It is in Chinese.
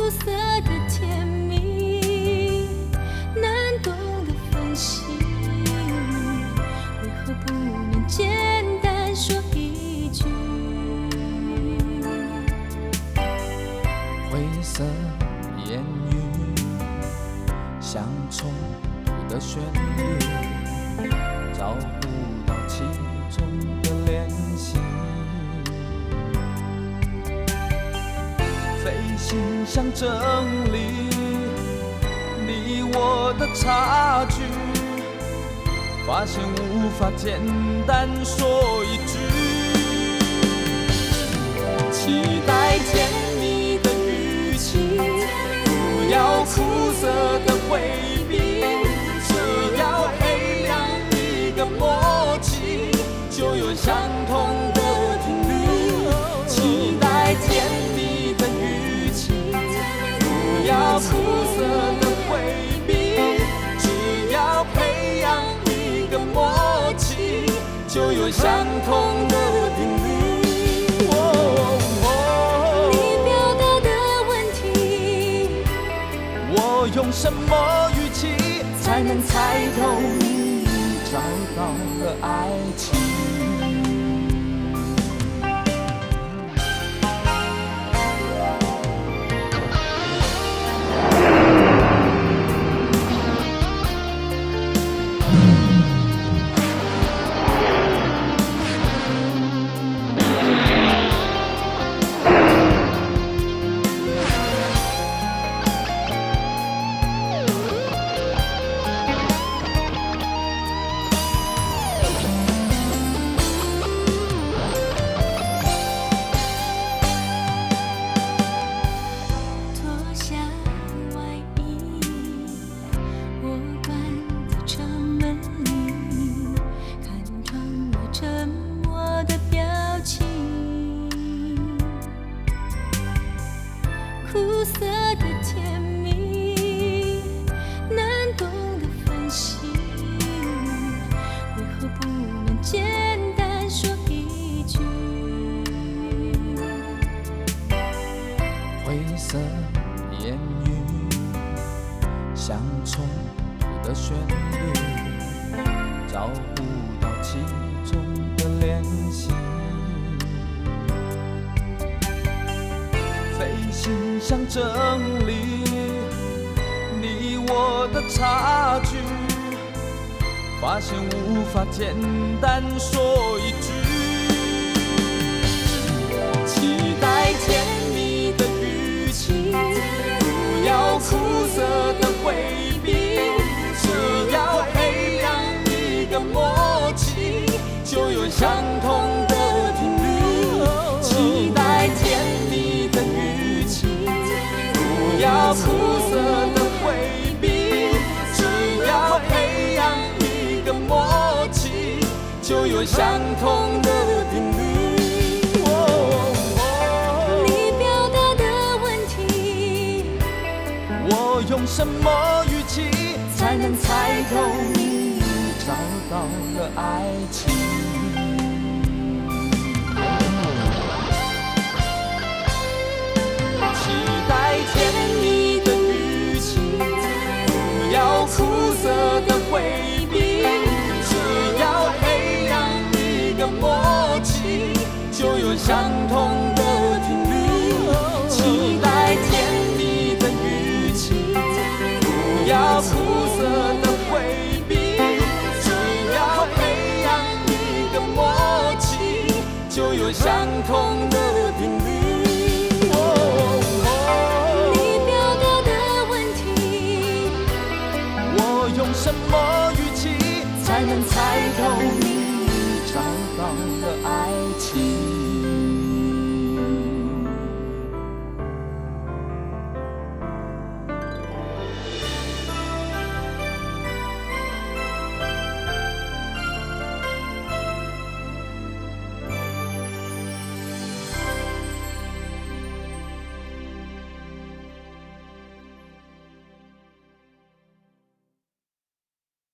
涩的甜蜜，难懂的分析，为何不能简单说一句？灰色言语像冲突的旋律，找不到其中的联系。飞行像真理，你我的差距，发现无法简单说一句。期待甜蜜的语气，不要苦涩的回避，只要培养一个默契，就有相同的频率。期待甜蜜的语气，不要苦涩的回避，只要培养一个默契，就有相同的频率。用什么语气才能猜透你找到了爱情？苦涩的甜蜜，难懂的分析，为何不能简单说一句？灰色言语像冲突的旋律，找不到其中的联系。飞行像真理，你我的差距，发现无法简单说一句。期待甜蜜的语气，不要苦涩的回避，只要培养一个默契，就有相同的频率。期待甜蜜的语气，不要苦涩的回避，只要培养一个默契，就有相同的频率。你表达的问题，我用什么语气才能猜透你找到了爱情？甜蜜的语气，不要苦涩的回避，只要培养一个默契，就有相同的频率。期待甜蜜的语气，不要苦涩的回避，只要培养一个默契，就有相同的